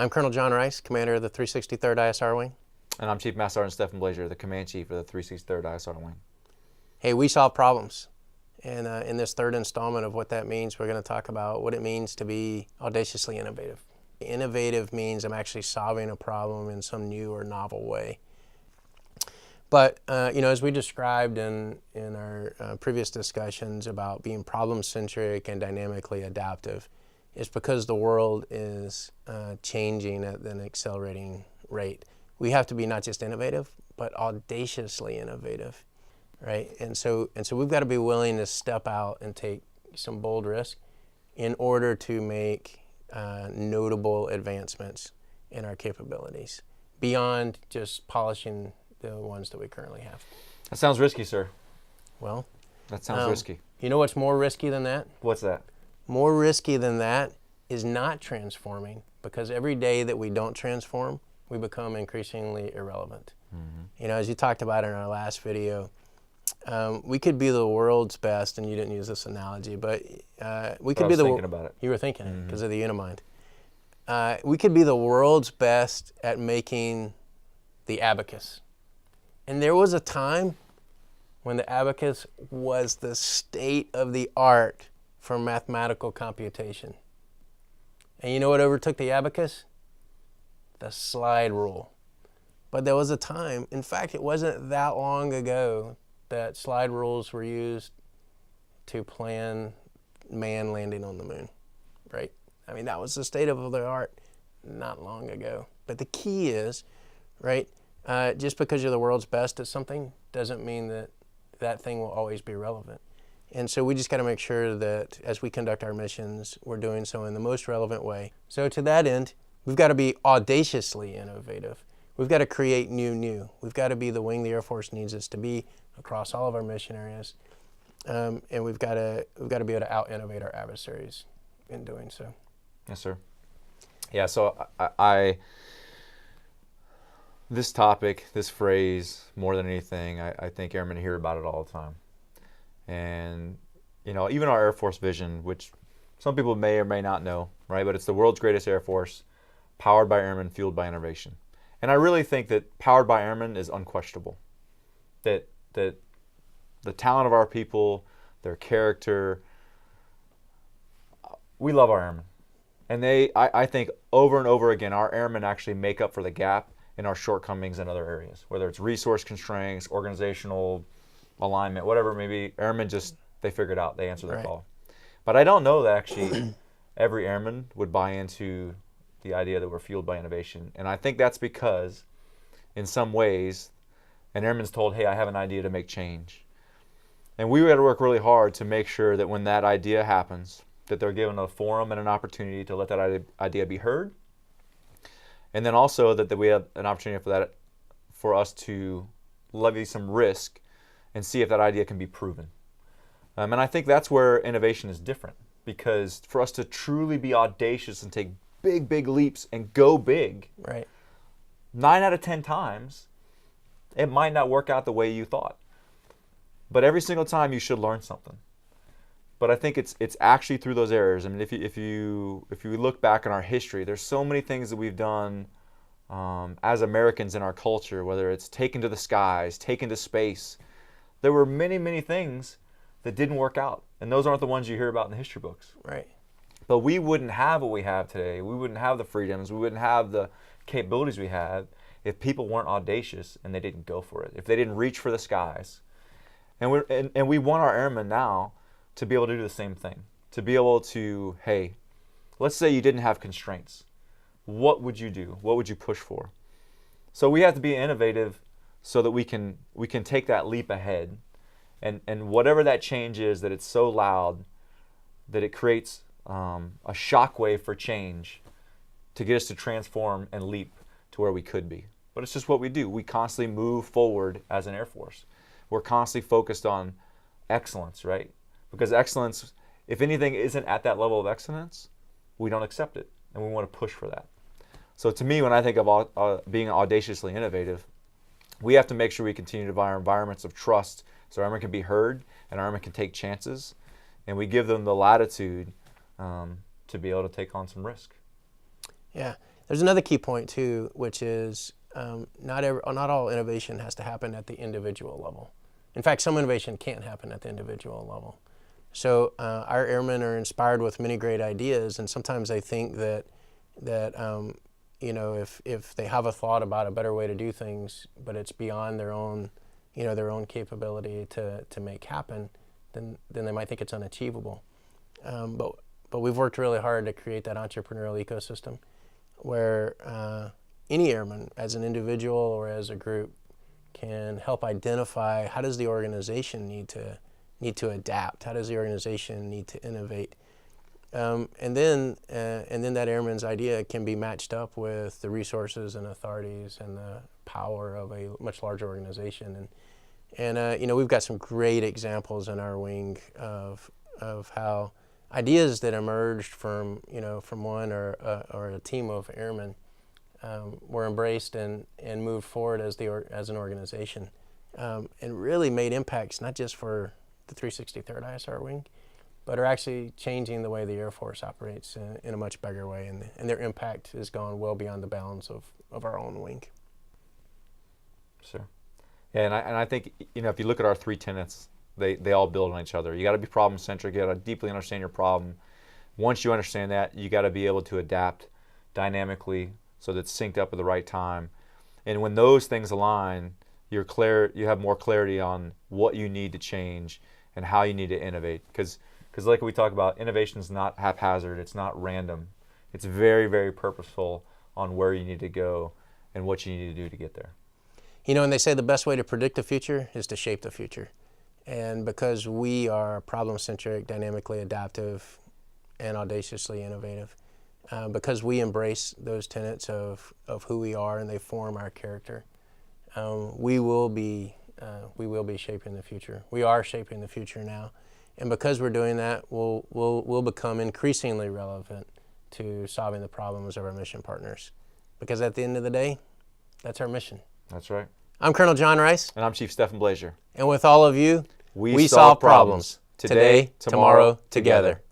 I'm Colonel John Rice, commander of the 363rd ISR Wing. And I'm Chief Master Sergeant Stephen Blazier, the Command Chief of the 363rd ISR Wing. Hey, we solve problems. And in this third installment of what that means, we're going to talk about what it means to be audaciously innovative. Innovative means I'm actually solving a problem in some new or novel way. But, as we described in our previous discussions about being problem-centric and dynamically adaptive, it's because the world is changing at an accelerating rate. We have to be not just innovative, but audaciously innovative, right? And so we've got to be willing to step out and take some bold risk in order to make notable advancements in our capabilities beyond just polishing the ones that we currently have. That sounds risky, sir. Well, that sounds risky. You know what's more risky than that? What's that? More risky than that is not transforming, because every day that we don't transform, we become increasingly irrelevant. Mm-hmm. As you talked about in our last video, we could be the world's best, and you didn't use this analogy, but we could be the. Thinking about it. You were thinking it because of the Unimind. We could be the world's best at making the abacus. And there was a time when the abacus was the state of the art for mathematical computation. And you know what overtook the abacus? The slide rule. But there was a time, in fact, it wasn't that long ago, that slide rules were used to plan man landing on the moon, right? I mean, that was the state of the art not long ago. But the key is, right, just because you're the world's best at something doesn't mean that that thing will always be relevant. And so we just got to make sure that as we conduct our missions, we're doing so in the most relevant way. So to that end, we've got to be audaciously innovative. We've got to create new. We've got to be the wing the Air Force needs us to be across all of our mission areas. And we've got to be able to out-innovate our adversaries in doing so. Yes, sir. Yeah, so this topic, this phrase, more than anything, I think airmen hear about it all the time. And, even our Air Force vision, which some people may or may not know, right? But it's the world's greatest Air Force, powered by airmen, fueled by innovation. And I really think that powered by airmen is unquestionable. That the talent of our people, their character, we love our airmen. And I think over and over again, our airmen actually make up for the gap in our shortcomings in other areas, whether it's resource constraints, organizational alignment, whatever it may be. Airmen they figure it out, they answer their call. But I don't know that actually every airman would buy into the idea that we're fueled by innovation. And I think that's because in some ways, an airman's told, hey, I have an idea to make change. And we got to work really hard to make sure that when that idea happens, that they're given a forum and an opportunity to let that idea be heard. And then also that we have an opportunity for us to levy some risk and see if that idea can be proven. And I think that's where innovation is different, because for us to truly be audacious and take big leaps and go big, right, 9 out of 10 times, it might not work out the way you thought. But every single time you should learn something. But I think it's actually through those errors. I mean, if you look back in our history, there's so many things that we've done as Americans in our culture, whether it's taken to the skies, taken to space. There were many things that didn't work out, and those aren't the ones you hear about in the history books. Right. But we wouldn't have what we have today. We wouldn't have the freedoms. We wouldn't have the capabilities we have if people weren't audacious and they didn't go for it. If they didn't reach for the skies. And we want our airmen now to be able to do the same thing. To be able to, hey, let's say you didn't have constraints. What would you do? What would you push for? So we have to be innovative so that we can take that leap ahead. And whatever that change is, that it's so loud that it creates a shockwave for change to get us to transform and leap to where we could be. But it's just what we do. We constantly move forward as an Air Force. We're constantly focused on excellence, right? Because excellence, if anything isn't at that level of excellence, we don't accept it, and we want to push for that. So to me, when I think of being audaciously innovative, we have to make sure we continue to provide environments of trust so our airmen can be heard and our airmen can take chances, and we give them the latitude to be able to take on some risk. Yeah, There's another key point too, which is not all innovation has to happen at the individual level. In fact, some innovation can't happen at the individual level. So our airmen are inspired with many great ideas, and sometimes they think that if they have a thought about a better way to do things, but it's beyond their own capability to make happen, then they might think it's unachievable. But we've worked really hard to create that entrepreneurial ecosystem where any airman, as an individual or as a group, can help identify how does the organization need to adapt, how does the organization need to innovate, and then that airman's idea can be matched up with the resources and authorities and the power of a much larger organization. And we've got some great examples in our wing of how ideas that emerged from one or a team of airmen were embraced and moved forward as an organization, and really made impacts not just for the 363rd ISR wing, but are actually changing the way the Air Force operates in a much bigger way, and their impact has gone well beyond the bounds of our own wing. Sure. Yeah, and I think if you look at our three tenants, they all build on each other. You got to be problem-centric. You got to deeply understand your problem. Once you understand that, you got to be able to adapt dynamically so that it's synced up at the right time. And when those things align, you have more clarity on what you need to change and how you need to innovate. Because like we talk about, innovation is not haphazard. It's not random. It's very, very purposeful on where you need to go and what you need to do to get there. And they say the best way to predict the future is to shape the future. And because we are problem-centric, dynamically adaptive, and audaciously innovative, because we embrace those tenets of who we are and they form our character, we will be shaping the future. We are shaping the future now, and because we're doing that, we'll become increasingly relevant to solving the problems of our mission partners. Because at the end of the day, that's our mission. That's right. I'm Colonel John Rice. And I'm Chief Stephen Blazier. And with all of you, we solve problems today, tomorrow, together.